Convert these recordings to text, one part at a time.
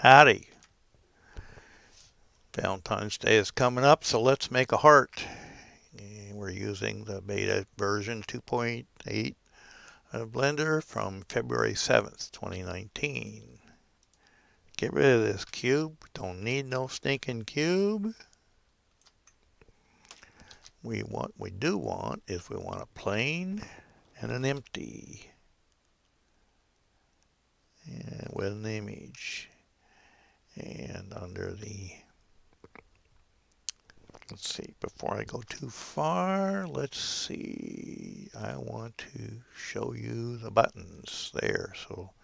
Howdy. Valentine's Day is coming up, so let's make a heart. And we're using the beta version 2.8 of Blender from February 7th, 2019. Get rid of this cube. Don't need no stinking cube. What we do want is we want a plane and an empty. And with an image. And under the let's see, before I go too far, let's see, I want to show you the buttons there. So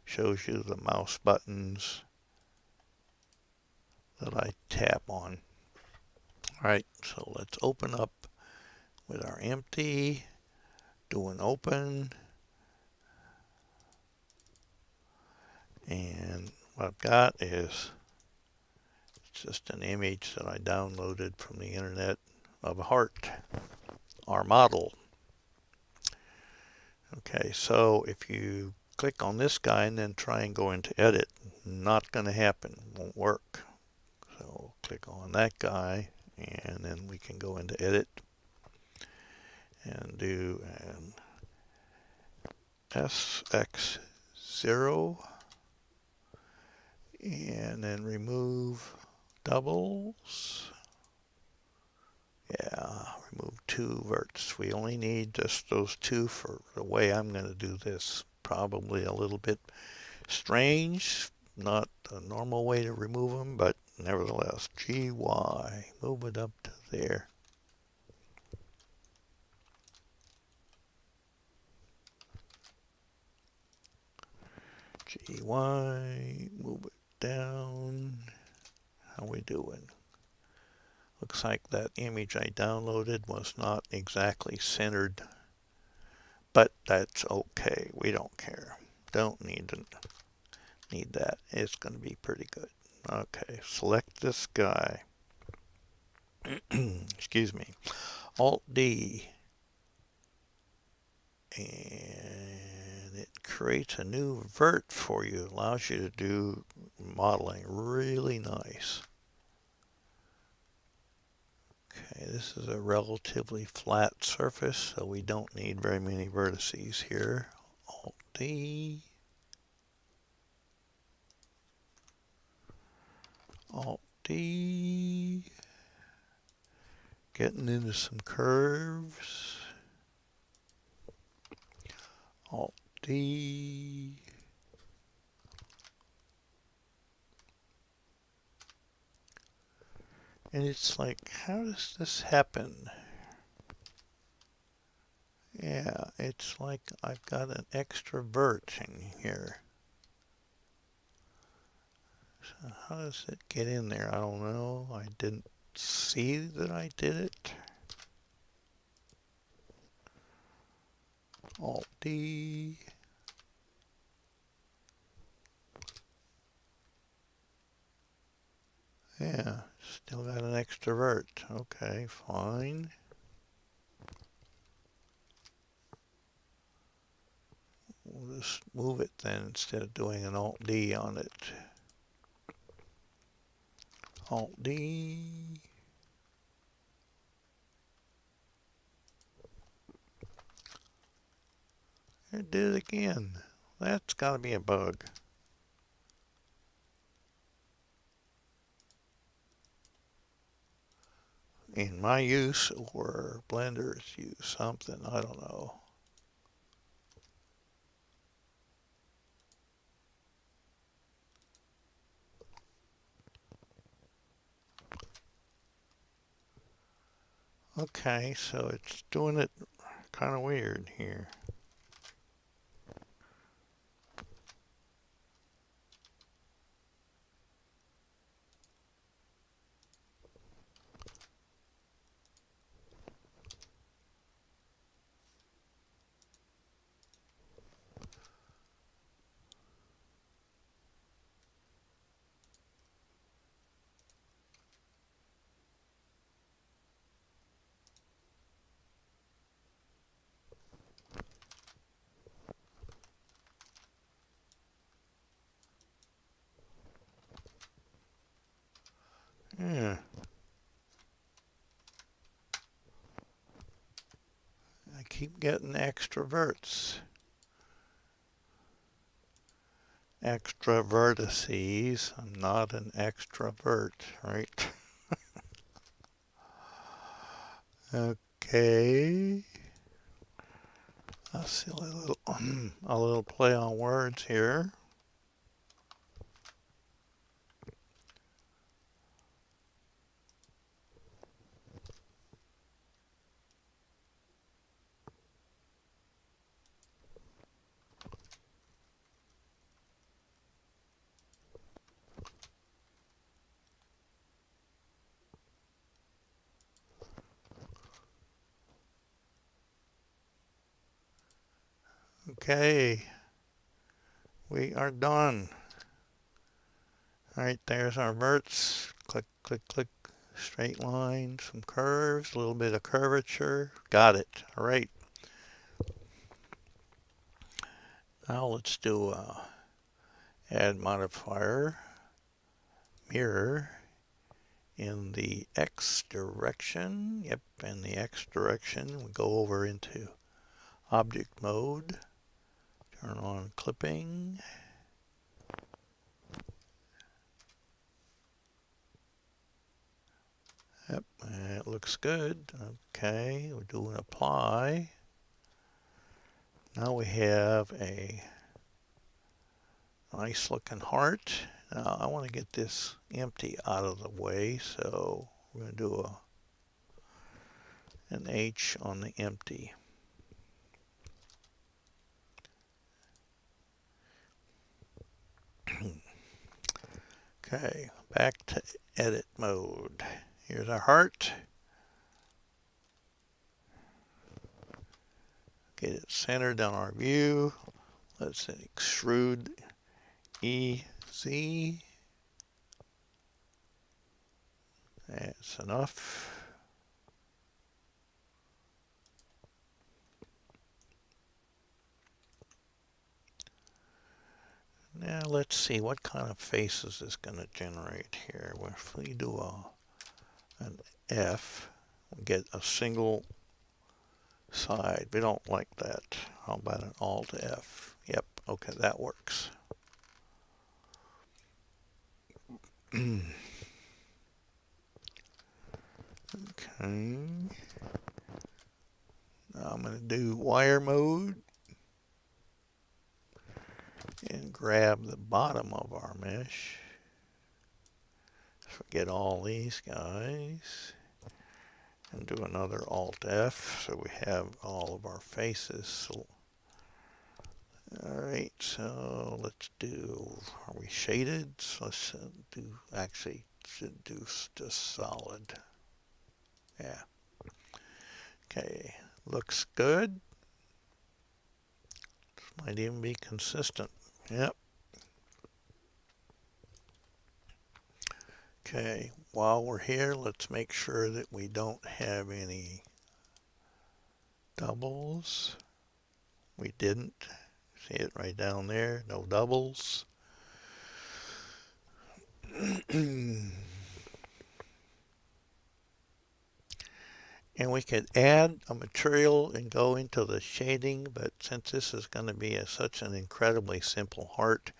shows you the mouse buttons that I tap on. All right, so let's open up with our empty, do an open, and what I've got is it's just an image that I downloaded from the internet of a heart, our model. Okay, so if you click on this guy and then try and go into edit, not going to happen, won't work. So click on that guy and then we can go into edit and do an SX0 and then remove doubles. Yeah, remove two verts. We only need just those two for the way I'm going to do this. Probably a little bit strange, not a normal way to remove them, but nevertheless, GY, move it up to there. GY, move it down. How we doing? Looks like that image I downloaded was not exactly centered, but that's okay. We don't care. Don't need that. It's going to be pretty good. Okay, select this guy. Excuse me. Alt D. And it creates a new vert for you. Allows you to do modeling really nice. Okay, this is a relatively flat surface, so we don't need very many vertices here. Alt D. Alt D. Getting into some curves. Alt D. And it's like, how does this happen? Yeah, it's like I've got an extra vert in here. So how does it get in there? I don't know. I didn't see that I did it. Alt D. Yeah, still got an extra vert. Okay, fine. We'll just move it then instead of doing an Alt D on it. Alt D. It did it again. That's got to be a bug. In my use or Blender's use, something, I don't know. Okay, so it's doing it kind of weird here. keep getting extra verts. Extra vertices. I'm not an extrovert, right? Okay. Let's see a little play on words here. Okay, we are done. All right, there's our verts. Click, click, click. Straight lines, some curves, a little bit of curvature. Got it. All right. Now let's do add modifier, mirror in the X direction. Yep, in the X direction. We go over into object mode. Turn on clipping. Yep, it looks good. Okay, we're doing apply. Now we have a nice looking heart. Now I want to get this empty out of the way, so we're going to do an H on the empty. Okay, back to edit mode. Here's our heart. Get it centered on our view. Let's extrude EZ. That's enough. Now let's see what kind of face is this going to generate here. Well, if we do an F, we get a single side. We don't like that. How about an Alt F? Yep, okay, that works. Okay. Now I'm going to do wire mode and grab the bottom of our mesh. Forget all these guys and do another Alt F so we have all of our faces. So, all right, so let's do, are we shaded? So let's do, actually should do just solid. Yeah. Okay, looks good. Might even be consistent. Yep. Okay, while we're here, let's make sure that we don't have any doubles. We didn't. See it right down there, no doubles. And we could add a material and go into the shading, but since this is going to be such an incredibly simple heart,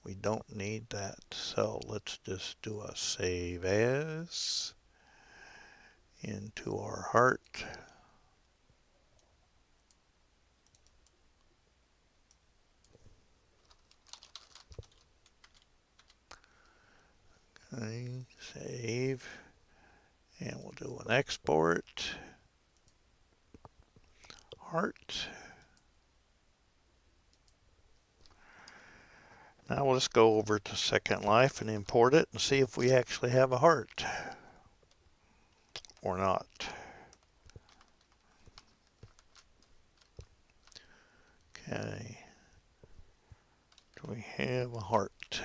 we don't need that. So let's just do a save as into our heart. Okay, save, and we'll do an export. Heart. Now we'll just go over to Second Life and import it and see if we actually have a heart or not. Okay. Do we have a heart?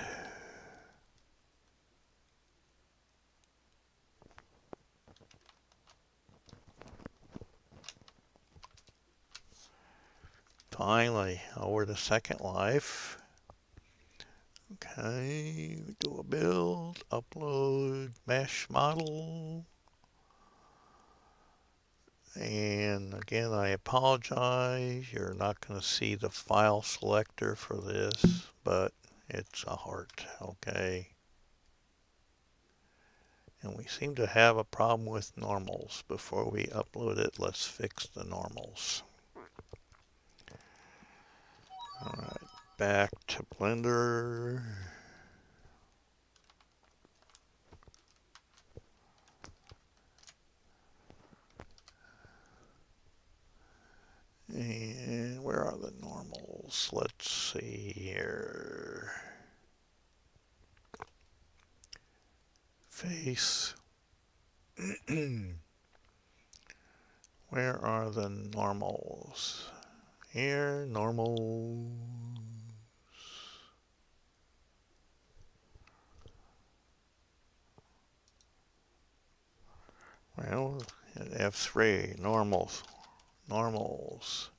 Finally, over to Second Life. Okay, do a build, upload, mesh model. And again, I apologize. You're not going to see the file selector for this, but it's a heart, okay? And we seem to have a problem with normals. Before we upload it, let's fix the normals. All right, back to Blender. And where are the normals? Let's see here. Face. Where are the normals? Here, normals. Well, F3, normals, normals.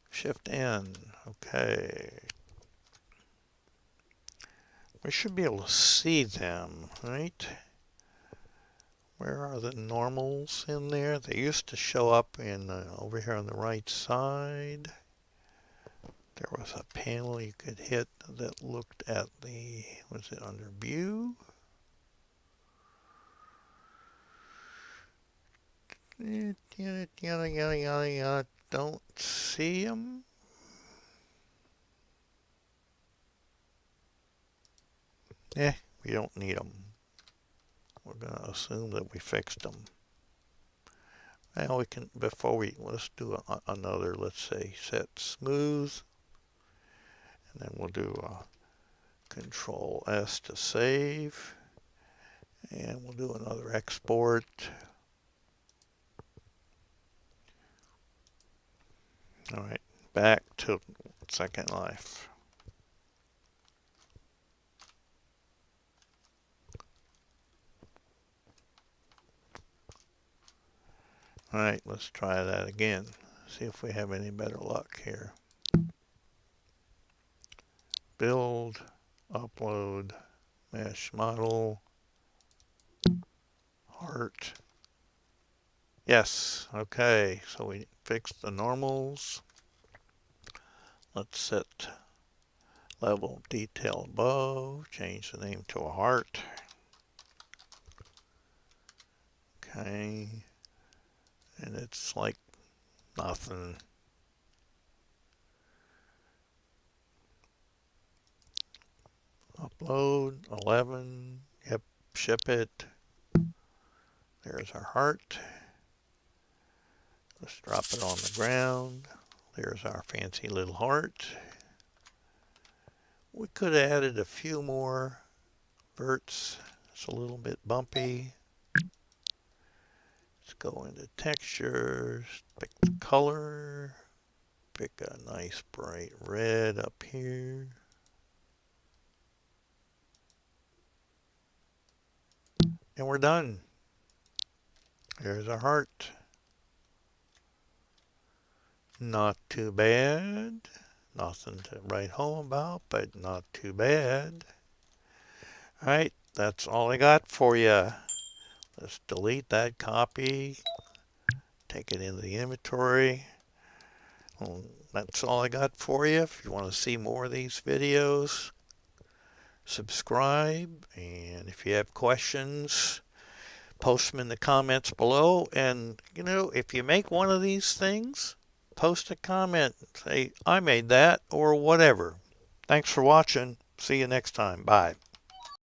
Shift N, okay. We should be able to see them, right? Where are the normals in there? They used to show up in over here on the right side. There was a panel you could hit that looked at the, was it under view? Yada, yada, yada, yada. Don't see them. We don't need them. We're going to assume that we fixed them. Now we can, let's do another, let's say set smooth. And then we'll do Control S to save. And we'll do another export. All right, back to Second Life. All right, let's try that again. See if we have any better luck here. Build, upload, mesh model, heart. Yes, okay, so we fixed the normals. Let's set level of detail above, change the name to a heart. Okay, and it's like nothing. Upload 11, yep, ship it. There's our heart. Let's drop it on the ground. There's our fancy little heart. We could have added a few more verts. It's a little bit bumpy. Let's go into textures, pick the color, pick a nice bright red up here. And we're done. There's our heart. Not too bad. Nothing to write home about, but not too bad. All right, that's all I got for you. Let's delete that copy. Take it into the inventory. Well, that's all I got for you. If you want to see more of these videos, subscribe. And if you have questions, post them in the comments below. And, you know, if you make one of these things, post a comment. Say, I made that or whatever. Thanks for watching. See you next time. Bye.